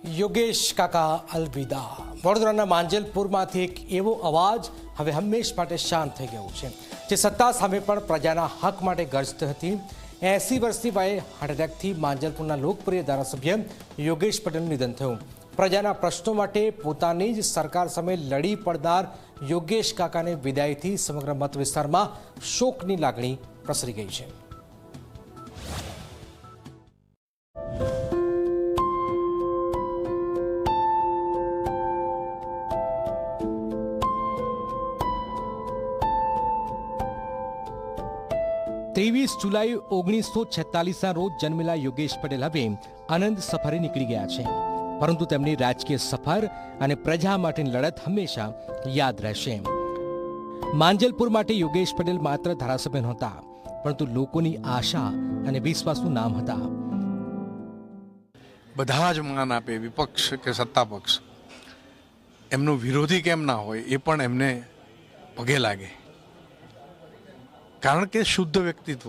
યોગેશ કાકા અલવિદા। વડોદરાના માંજલપુરમાંથી એક એવો અવાજ હવે હંમેશ માટે શાંત થઈ ગયો છે, જે સત્તા સામે પણ પ્રજાના હક માટે ગરજતી હતી। 80 વર્ષની વયે હાર્ટ એટેકથી માંજલપુરના લોકપ્રિય ધારાસભ્ય યોગેશ પટેલનું નિધન થયું। પ્રજાના પ્રશ્નો માટે પોતાની જ સરકાર સામે લડી પડનાર યોગેશ કાકાને વિદાયથી સમગ્ર મત વિસ્તારમાં શોકની લાગણી પ્રસરી ગઈ છે। ત્રેવીસ જુલાઈ 1946ના રોજ જન્મેલા યોગેશ પટેલ હવે આનંદ સફરે નીકળી ગયા છે, પરંતુ તેમની રાજકીય સફર અને પ્રજા માટેની લડત હંમેશા યાદ રહેશે। માંજલપુર માટે યોગેશ પટેલ માત્ર ધારાસભ્ય નહોતા, પરંતુ લોકોની આશા અને વિશ્વાસનું નામ હતા। બધા જ માન આપે, વિપક્ષ કે સત્તા પક્ષ, એમનો વિરોધી કેમ ના હોય એ પણ એમને પગે લાગે, કારણ કે શુદ્ધ વ્યક્તિત્વ,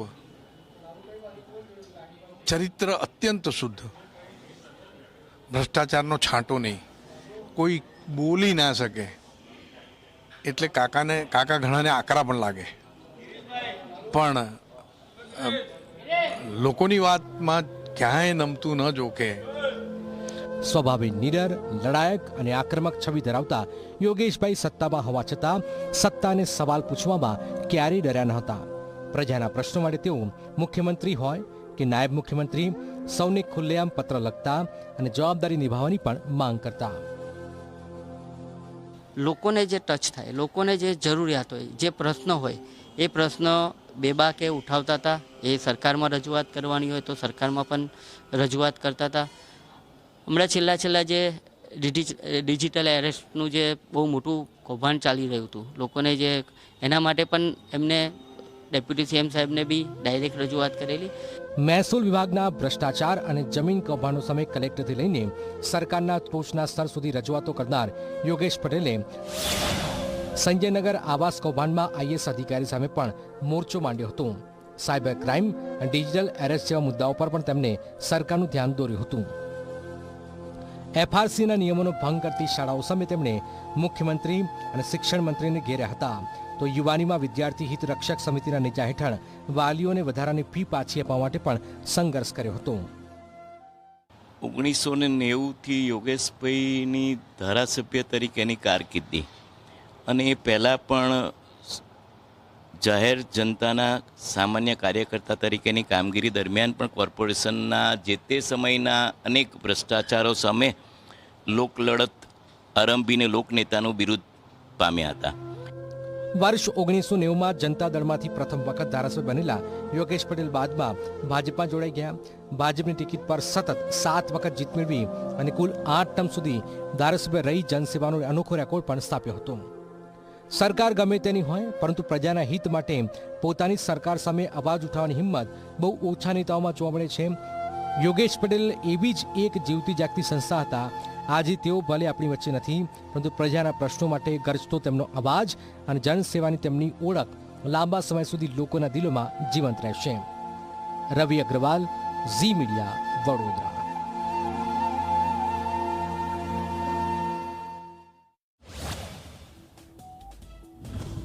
ચરિત્ર અત્યંત શુદ્ધ, ભ્રષ્ટાચારનો છાંટો નહીં, કોઈ બોલી ના શકે, એટલે કાકા ઘણાને આકરા પણ લાગે, પણ લોકોની વાતમાં ક્યાંય નમતું ન જોકે। સ્વભાવે નિડર, લડાયક અને આક્રમક છબી ધરાવતા યોગેશભાઈ સત્તામાં હોવા છતાં સત્તાને સવાલ પૂછવામાં ક્યારેય ડર્યા નહોતા। પ્રજાના પ્રશ્નો માટે તેઓ મુખ્યમંત્રી હોય કે નાયબ મુખ્યમંત્રી, સૌને ખુલ્લેઆમ પત્ર લખતા અને જવાબદારી નિભાવવાની પણ માંગ કરતા। લોકોને જે ટચ થાય, લોકોને જે જરૂરિયાત હોય, જે પ્રશ્નો હોય, એ પ્રશ્નો બેબાકે ઉઠાવતા હતા। એ સરકારમાં રજૂઆત કરવાની હોય તો સરકારમાં પણ રજૂઆત કરતા હતા। હમણાં છેલ્લા જે ડિજિટલ એરેસ્ટનું જે બહુ મોટું કૌભાંડ ચાલી રહ્યું હતું, લોકોને જે એના માટે પણ એમને ડેપ્યુટી સીએમ સાહેબને બી ડાયરેક્ટ રજૂઆત કરેલી। મહેસૂલ વિભાગના ભ્રષ્ટાચાર અને જમીન કૌભાંડો સામે કલેક્ટરથી લઈને સરકારના ટોચના સ્તર સુધી રજૂઆતો કરનાર યોગેશ પટેલે સંજયનગર આવાસ કૌભાંડમાં આઈએએસ અધિકારી સામે પણ મોરચો માંડ્યો હતો। સાયબર ક્રાઇમ અને ડિજિટલ એરેસ્ટ જેવા મુદ્દાઓ પર પણ તેમને સરકારનું ધ્યાન દોર્યું હતું। એફઆરસીના નિયમોનો ભંગ કરતી શાળાઓ સામે તેમણે મુખ્યમંત્રી અને શિક્ષણ મંત્રીને ઘેર્યા હતા, તો યુવાનીમાં વિદ્યાર્થી હિત રક્ષક સમિતિના નેજા હેઠળ વાલીઓને વધારાની ફી પાછી આપવા માટે પણ સંઘર્ષ કર્યો હતો। 1990થી યોગેશભાઈની ધારાસભ્ય તરીકેની કારકિર્દી અને એ પહેલાં પણ જાહેર જનતાના સામાન્ય કાર્યકર્તા તરીકેની કામગીરી દરમિયાન પણ કોર્પોરેશનના જે તે સમયના અનેક ભ્રષ્ટાચારો સામે લોકલડત આરંભીને લોકનેતાનું બિરુદ પામ્યા હતા। વર્ષ 1990માં જનતા દળમાંથી પ્રથમ વખત ધારાસભ્ય બનેલા યોગેશ પટેલ બાદમાં ભાજપમાં જોડાઈ ગયા। ભાજપની ટિકિટ પર સતત 7 વખત જીત મેળવી અને કુલ 8 ટર્મ સુધી ધારાસભ્ય રહી જનસેવાનો અનોખો રેકોર્ડ પણ સ્થાપ્યો હતો। સરકાર ગમે તેની હોય, પરંતુ પ્રજાના હિત માટે પોતાની સરકાર સામે અવાજ ઉઠાવવાની હિંમત બહુ ઓછા નેતાઓમાં જોવા મળે છે। યોગેશ પટેલ એવી જ એક જીવતી જાગતી સંસ્થા હતા। આજે તેઓ ભલે આપણી વચ્ચે નથી, પરંતુ પ્રજાના પ્રશ્નો માટે ગરજતો તેમનો અવાજ અને જનસેવાની તેમની ઓળખ લાંબા સમય સુધી લોકોના દિલોમાં જીવંત રહેશે। રવિ અગ્રવાલ, ઝી મીડિયા, વડોદરા।